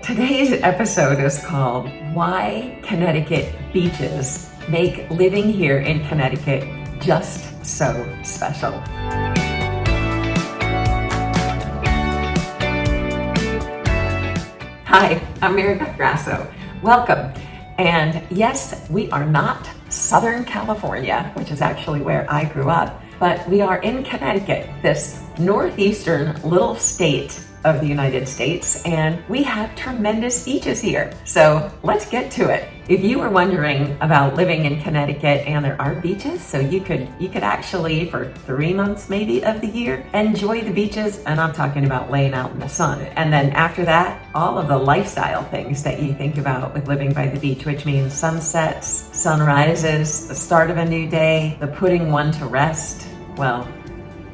Today's episode is called Why Connecticut Beaches Make Living Here in Connecticut Just So Special. Hi, I'm Beth Rasso. Welcome. And yes, we are not Southern California, which is actually where I grew up, but we are in Connecticut, this northeastern little state of the United States, and we have tremendous beaches here. So let's get to it. If you were wondering about living in Connecticut and there are beaches, so you could actually, for 3 months maybe of the year, enjoy the beaches, and I'm talking about laying out in the sun. And then after that, all of the lifestyle things that you think about with living by the beach, which means sunsets, sunrises, the start of a new day, the putting one to rest. Well,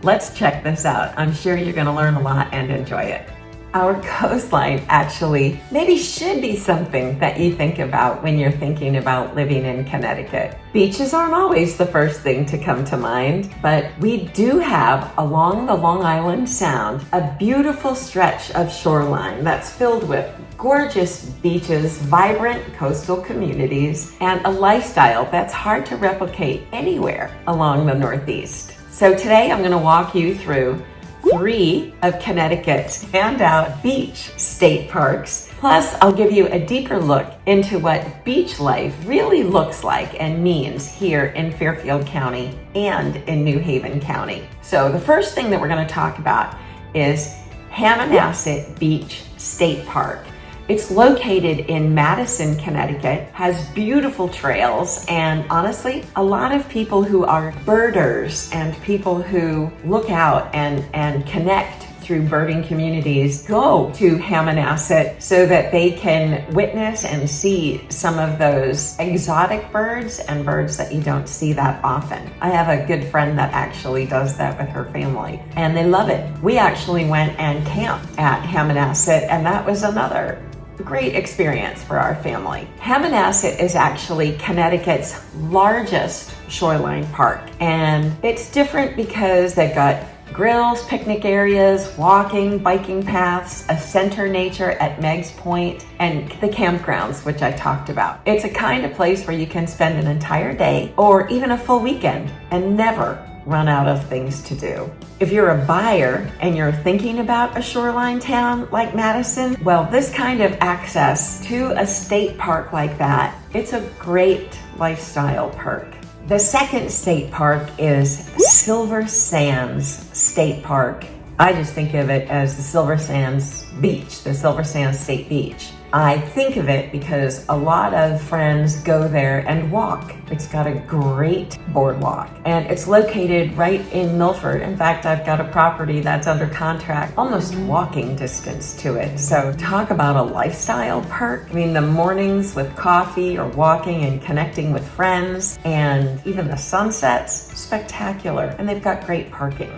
let's check this out. I'm sure you're going to learn a lot and enjoy it. Our coastline actually maybe should be something that you think about when you're thinking about living in Connecticut. Beaches aren't always the first thing to come to mind, but we do have along the Long Island Sound a beautiful stretch of shoreline that's filled with gorgeous beaches, vibrant coastal communities, and a lifestyle that's hard to replicate anywhere along the Northeast. So today I'm going to walk you through 3 of Connecticut's standout beach state parks. Plus, I'll give you a deeper look into what beach life really looks like and means here in Fairfield County and in New Haven County. So the first thing that we're going to talk about is Hammonasset Beach State Park. It's located in Madison, Connecticut, has beautiful trails, and honestly, a lot of people who are birders and people who look out and connect through birding communities go to Hammonasset so that they can witness and see some of those exotic birds and birds that you don't see that often. I have a good friend that actually does that with her family, and they love it. We actually went and camped at Hammonasset, and that was another great experience for our family. Hammonasset is actually Connecticut's largest shoreline park, and it's different because they've got grills, picnic areas, walking, biking paths, a center nature at Meg's Point, and the campgrounds, which I talked about. It's a kind of place where you can spend an entire day or even a full weekend and never run out of things to do. If you're a buyer and you're thinking about a shoreline town like Madison, well, this kind of access to a state park like that, it's a great lifestyle perk. The second state park is Silver Sands State Park. I just think of it as the Silver Sands Beach, the Silver Sands State Beach. I think of it because a lot of friends go there and walk. It's got a great boardwalk, and it's located right in Milford. In fact, I've got a property that's under contract, almost walking distance to it. So talk about a lifestyle perk. I mean, the mornings with coffee or walking and connecting with friends, and even the sunsets, spectacular. And they've got great parking.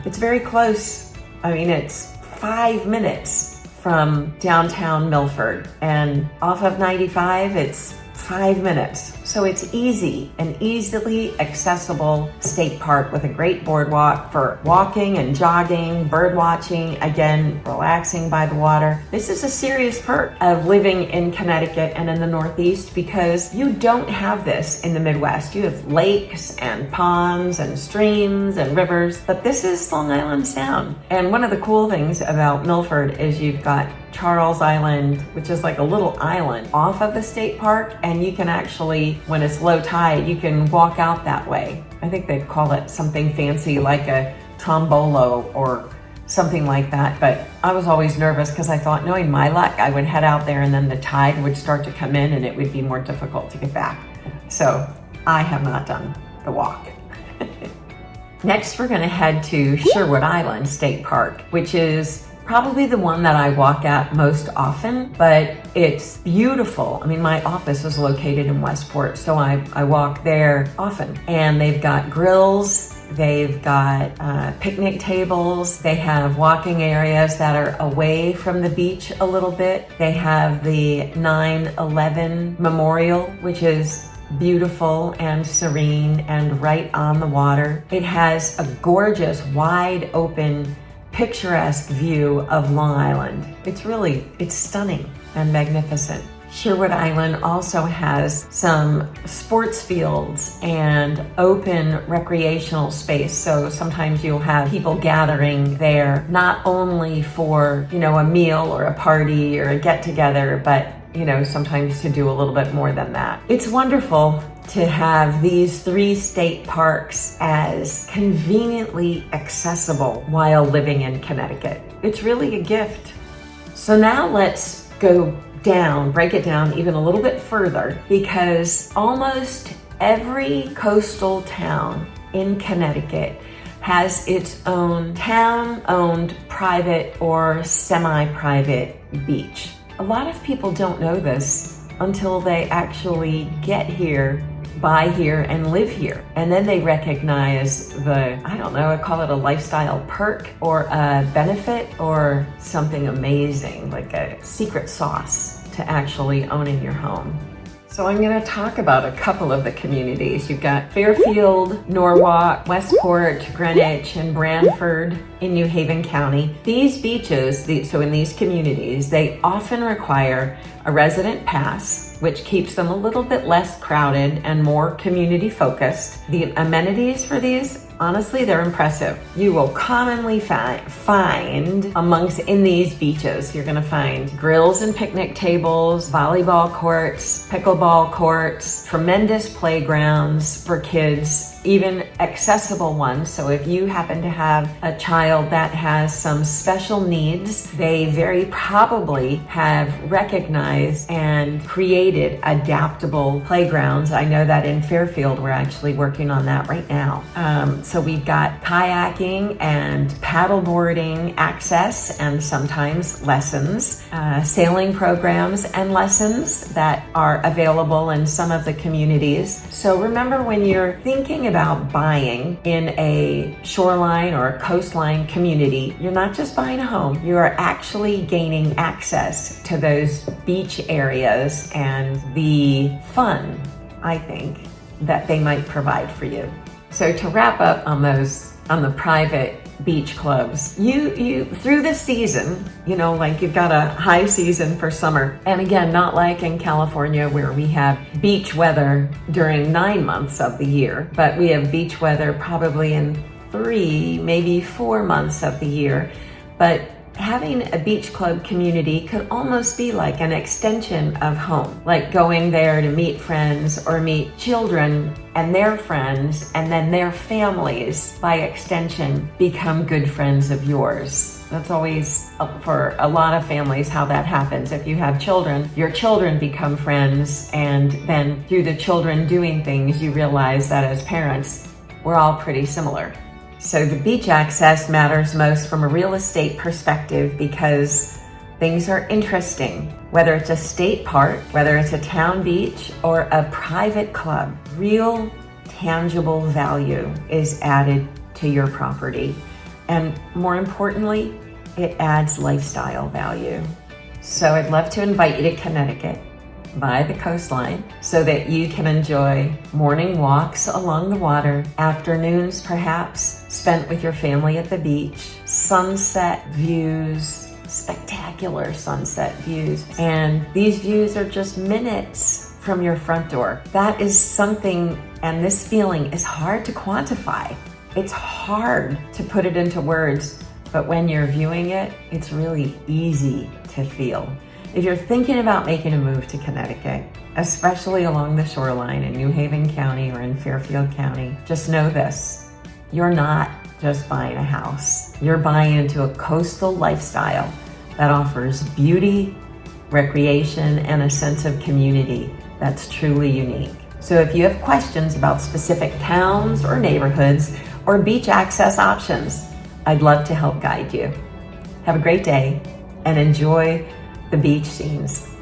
It's very close. I mean, it's 5 minutes from downtown Milford, and off of 95, it's 5 minutes. So it's easy, an easily accessible state park with a great boardwalk for walking and jogging, bird watching, again, relaxing by the water. This is a serious perk of living in Connecticut and in the Northeast because you don't have this in the Midwest. You have lakes and ponds and streams and rivers, but this is Long Island Sound. And one of the cool things about Milford is you've got Charles Island, which is like a little island off of the state park, and you can actually, when it's low tide, you can walk out that way. I think they call it something fancy like a tombolo or something like that, but I was always nervous because I thought, knowing my luck, I would head out there and then the tide would start to come in and it would be more difficult to get back. So I have not done the walk. Next, we're going to head to Sherwood Island State Park, which is probably the one that I walk at most often, but it's beautiful. I mean, my office is located in Westport, so I walk there often. And they've got grills, they've got picnic tables, they have walking areas that are away from the beach a little bit. They have the 9/11 Memorial, which is beautiful and serene and right on the water. It has a gorgeous, wide open picturesque view of Long Island. It's stunning and magnificent. Sherwood Island also has some sports fields and open recreational space. So sometimes you'll have people gathering there, not only for, a meal or a party or a get together, but sometimes to do a little bit more than that. It's wonderful to have these 3 state parks as conveniently accessible while living in Connecticut. It's really a gift. So now let's break it down even a little bit further, because almost every coastal town in Connecticut has its own town-owned private or semi-private beach. A lot of people don't know this until they actually get here, buy here, and live here. And then they recognize I call it a lifestyle perk or a benefit or something amazing, like a secret sauce to actually owning your home. So I'm going to talk about a couple of the communities. You've got Fairfield, Norwalk, Westport, Greenwich, and Branford in New Haven County. These beaches, so in these communities, they often require a resident pass, which keeps them a little bit less crowded and more community focused. The amenities for these, honestly, they're impressive. You will commonly find in these beaches, you're gonna find grills and picnic tables, volleyball courts, pickleball courts, tremendous playgrounds for kids, even accessible ones. So if you happen to have a child that has some special needs, they very probably have recognized and created adaptable playgrounds. I know that in Fairfield, we're actually working on that right now. So we've got kayaking and paddleboarding access and sometimes lessons, sailing programs and lessons that are available in some of the communities. So remember, when you're thinking about buying in a shoreline or a coastline community, you're not just buying a home, you are actually gaining access to those beach areas and the fun, I think, that they might provide for you. So to wrap up on the private beach clubs, you through the season, you've got a high season for summer. And again, not like in California where we have beach weather during 9 months of the year, but we have beach weather probably in 3, maybe 4 months of the year. But having a beach club community could almost be like an extension of home, like going there to meet friends or meet children and their friends, and then their families, by extension, become good friends of yours. That's always, for a lot of families, how that happens. If you have children, your children become friends, and then through the children doing things, you realize that as parents, we're all pretty similar. So the beach access matters most from a real estate perspective because things are interesting. Whether it's a state park, whether it's a town beach, or a private club, real tangible value is added to your property. And more importantly, it adds lifestyle value. So I'd love to invite you to Connecticut by the coastline so that you can enjoy morning walks along the water, afternoons perhaps spent with your family at the beach, sunset views, spectacular sunset views. And these views are just minutes from your front door. That is something, and this feeling is hard to quantify. It's hard to put it into words, but when you're viewing it, it's really easy to feel. If you're thinking about making a move to Connecticut, especially along the shoreline in New Haven County or in Fairfield County, just know this: you're not just buying a house. You're buying into a coastal lifestyle that offers beauty, recreation, and a sense of community that's truly unique. So if you have questions about specific towns or neighborhoods or beach access options, I'd love to help guide you. Have a great day and enjoy the beach scenes.